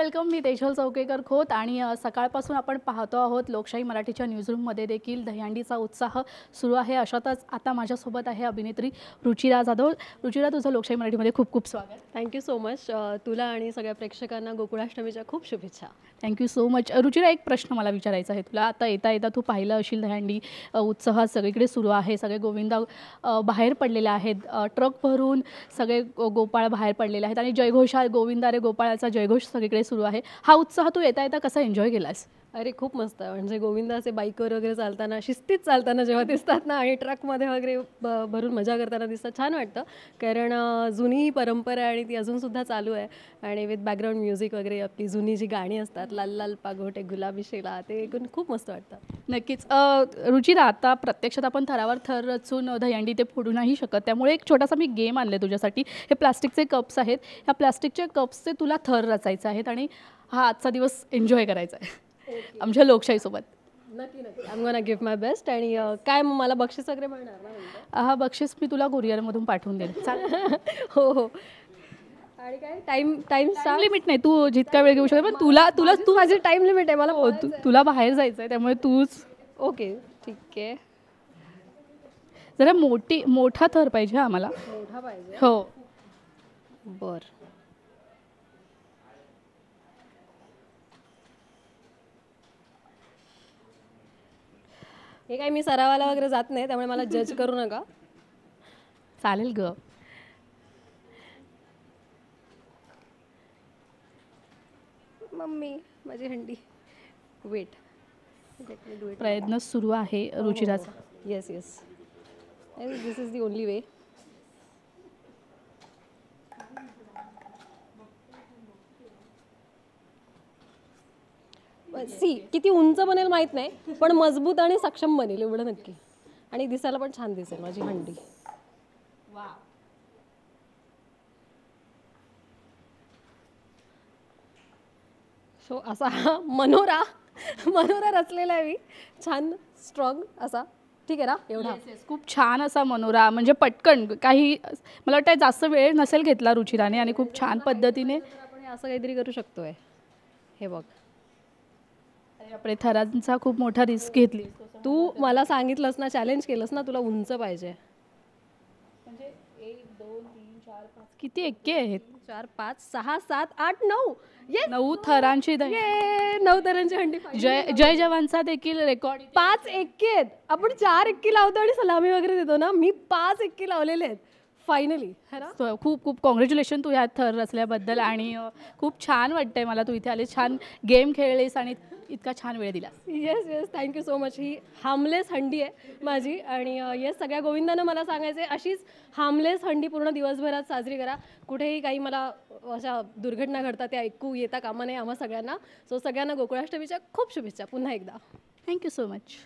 Welcome. मी तेजल चौकेकर खोत आणि सकाळपासून आपण पाहतो आहोत लोकशाही मराठीच्या न्यूजरूममध्ये देखील दहीहंडीचा उत्साह सुरू आहे. अशातच आता माझ्यासोबत आहे अभिनेत्री रुचिरा जाधव. रुचिरा, तुझं लोकशाही मराठीमध्ये खूप खूप स्वागत. Thank you so much. तुला आणि सगळ्या प्रेक्षकांना गोकुळाष्टमीच्या खूप शुभेच्छा. Thank you so much. रुचिरा, एक प्रश्न मला विचारायचा आहे तुला. आता येता येता तू पाहिलं असेल दहीहंडी उत्साह सगळीकडे सुरू आहे. सगळे गोविंदा बाहेर पडलेले आहेत. ट्रक भरून सगळे गोपाळ बाहेर पडलेले आहेत आणि जयघोषा गोविंदा रे गोपाळाचा जयघोष सगळीकडे सुरू आहे. हा उत्साह तू येता येता कसा एन्जॉय केलास? अरे खूप मस्त. म्हणजे गोविंदाचे बाईकवर वगैरे चालताना, शिस्तीत चालताना जेव्हा दिसतात ना आणि ट्रकमध्ये वगैरे भरून मजा करताना दिसतात, छान वाटतं. कारण जुनी ही परंपरा आहे आणि ती अजूनसुद्धा चालू आहे. आणि विथ बॅकग्राऊंड म्युझिक वगैरे आपली जुनी जी गाणी असतात, लाल लाल पागोटे गुलाबी शेला, ते ऐकून खूप मस्त वाटतं. नक्कीच. रुचिरा, आता प्रत्यक्षात आपण थरावर थर रचून दहीहंडी ते फोडू नाही शकत. त्यामुळे एक छोटासा मी गेम आणले तुझ्यासाठी. हे प्लास्टिकचे कप्स आहेत. ह्या प्लास्टिकच्या कप्सचे तुला थर रचायचे आहेत आणि हा आजचा दिवस एन्जॉय करायचा आहे आमच्या लोकशाहीसोबत. नक्की नक्की. I am gonna give my best. आणि काय मला बक्षीस वगैरे मिळणार ना? हा बक्षीस मी तुला कुरिअरमधून पाठवून देईन. चालेल? हो हो. आणि काय टाइम लिमिट नाही, तू जितका वेळ घेऊ शकते. पण तू माझी टाइम लिमिट आहे. मला तुला बाहेर जायचं आहे, त्यामुळे तूच. ओके, ठीक आहे. जरा मोठा थर पाहिजे आम्हाला. मोठा पाहिजे? हो. बरं. हे काय मी सरावाला वगैरे जात नाही, त्यामुळे मला जज करू नका. चालेल ग. मम्मी माझी हंडी. वेट, प्रयत्न सुरू आहे रुचिराचा. Yes yes. This is the only way. See किती उंच बनेल माहीत नाही, पण मजबूत आणि सक्षम बनेल एवढं नक्की. आणि दिसायला पण छान दिसेल माझी हंडी. सो असा हा मनोरा रचलेला आहे मी, छान स्ट्रॉंग असा. ठीक आहे ना? एवढा खूप छान असा मनोरा. म्हणजे पटकन काही, मला वाटतं जास्त वेळ नसेल घेतला रुचिराने आणि खूप छान पद्धतीने आपण असं काहीतरी करू शकतोय. हे बघ, आपले थरांचा खूप मोठा रिस्क घेतली. तू मला सांगितलंस ना, चॅलेंज केलंस ना, तुला उंच पाहिजे. म्हणजे 1 2 3 4 5 किती एक्के आहेत? 4 5 6 7 8 9. 9 थरांची 9 थरांची हंडी. जय जवानचा देखील रेकॉर्ड. 5 एक्के आहेत. आपण 4 एक्के लावतो आणि सलामी वगैरे देतो ना, मी 5 एक्के लावलेले आहेत फायनली. है ना? खूप खूप कॉंग्रॅच्युलेशन तू ह्यात थर रचल्याबद्दल. आणि खूप छान वाटतंय मला तू इथे आलीस, छान गेम खेळलीस आणि इतका छान वेळ दिला. Yes yes, thank you so much. ही हार्मलेस हंडी आहे माझी. आणि येस, सगळ्या गोविंदानं मला सांगायचं आहे, अशीच हार्मलेस हंडी पूर्ण दिवसभरात साजरी करा. कुठेही काही मला अशा दुर्घटना घडतात त्या ऐकू येता कामा नये आम्हा सगळ्यांना. सो सगळ्यांना गोकुळाष्टमीच्या खूप शुभेच्छा पुन्हा एकदा. Thank you so much.